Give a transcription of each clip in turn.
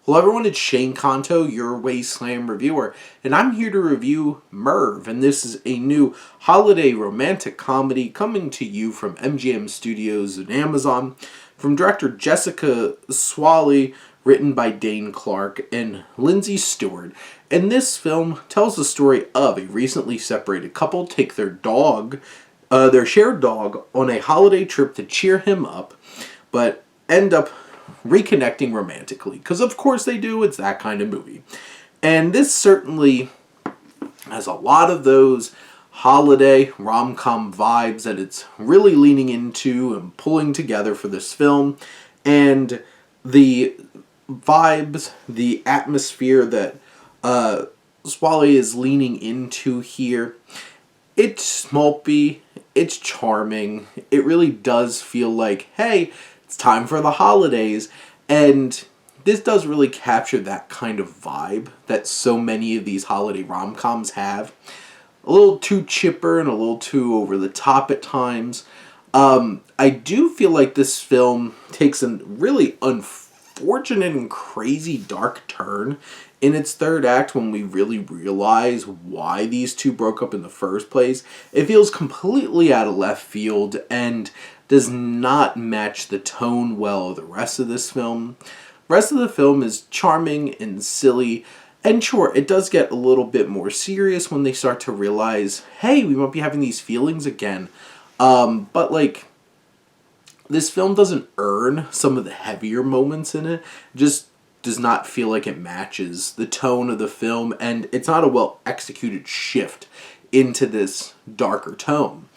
Hello everyone, it's Shane Kanto, your Wasteland reviewer, and I'm here to review Merv, and this is a new holiday romantic comedy coming to you from MGM Studios and Amazon, from director Jessica Swally, written by Dane Clark and Lindsay Stewart. And this film tells the story of a recently separated couple take their shared dog, on a holiday trip to cheer him up, but end up reconnecting romantically. Because of course they do, it's that kind of movie. And this certainly has a lot of those holiday rom-com vibes that it's really leaning into and pulling together for this film. And the vibes, the atmosphere that Swally is leaning into here, it's smolpy, it's charming, it really does feel like, hey, it's time for the holidays, and this does really capture that kind of vibe that so many of these holiday rom-coms have. A little too chipper and a little too over the top at times. I do feel like this film takes a really unfortunate and crazy dark turn in its third act when we really realize why these two broke up in the first place. It feels completely out of left field and does not match the tone well of the rest of this film. The rest of the film is charming and silly, and sure, it does get a little bit more serious when they start to realize, hey, we might be having these feelings again. But like, this film doesn't earn some of the heavier moments in it. It just does not feel like it matches the tone of the film, and it's not a well executed shift into this darker tone.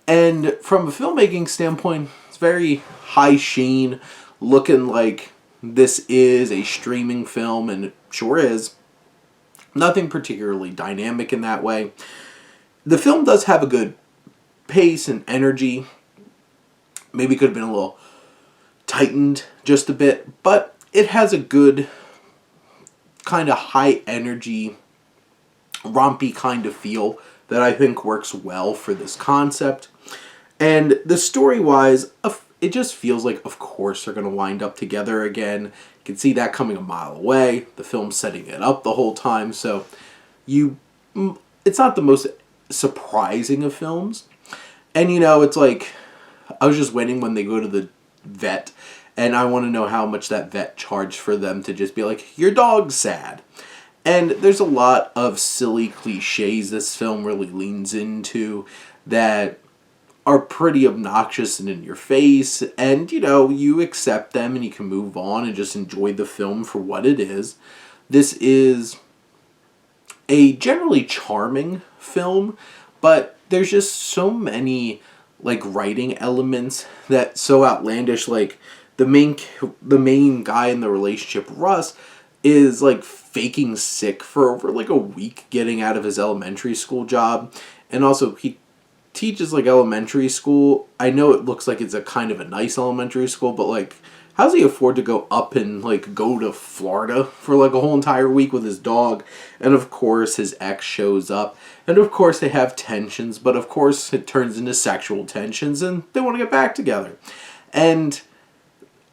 And from a filmmaking standpoint, it's very high sheen, looking like this is a streaming film, and it sure is. Nothing particularly dynamic in that way. The film does have a good pace and energy. Maybe could have been a little tightened just a bit, but it has a good kind of high energy, rompy kind of feel that I think works well for this concept. And the story-wise, it just feels like, of course, they're going to wind up together again. You can see that coming a mile away. The film's setting it up the whole time, so it's not the most surprising of films. And, it's like, I was just waiting when they go to the vet, and I want to know how much that vet charged for them to just be like, your dog's sad. And there's a lot of silly cliches this film really leans into that are pretty obnoxious and in your face, and you accept them and you can move on and just enjoy the film for what it is. This is a generally charming film, but there's just so many writing elements that so outlandish. Like the main guy in the relationship, Russ, is faking sick for over a week getting out of his elementary school job, and also he teaches elementary school. I know it looks like it's a kind of a nice elementary school, but how does he afford to go up and go to Florida for a whole entire week with his dog? And of course his ex shows up, and of course they have tensions, but of course it turns into sexual tensions and they want to get back together. And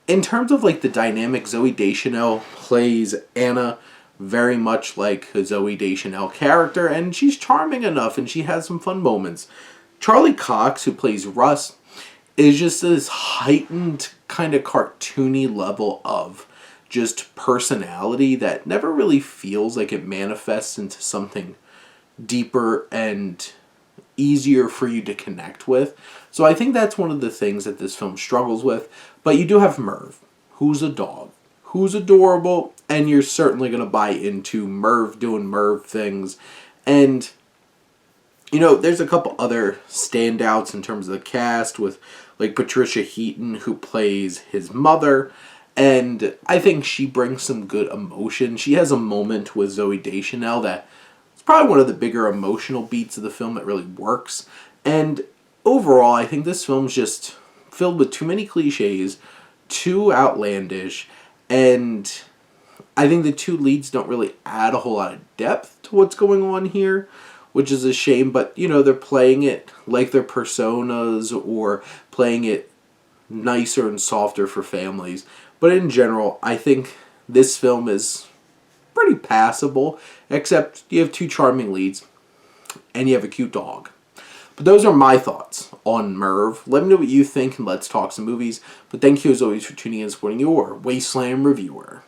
in terms of the dynamic, Zooey Deschanel plays Anna very much like a Zooey Deschanel character, and she's charming enough and she has some fun moments. Charlie Cox, who plays Russ, is just this heightened kind of cartoony level of just personality that never really feels like it manifests into something deeper and easier for you to connect with. So I think that's one of the things that this film struggles with. But you do have Merv, who's a dog, who's adorable, and you're certainly going to buy into Merv doing Merv things. And there's a couple other standouts in terms of the cast with Patricia Heaton, who plays his mother, and I think she brings some good emotion. She has a moment with Zooey Deschanel that is probably one of the bigger emotional beats of the film that really works. And overall, I think this film's just filled with too many cliches, too outlandish, and I think the two leads don't really add a whole lot of depth to what's going on here, which is a shame. But they're playing it like their personas, or playing it nicer and softer for families. But in general, I think this film is pretty passable, except you have two charming leads and you have a cute dog. But those are my thoughts on Merv. Let me know what you think and let's talk some movies. But thank you as always for tuning in and supporting your Wasteland reviewer.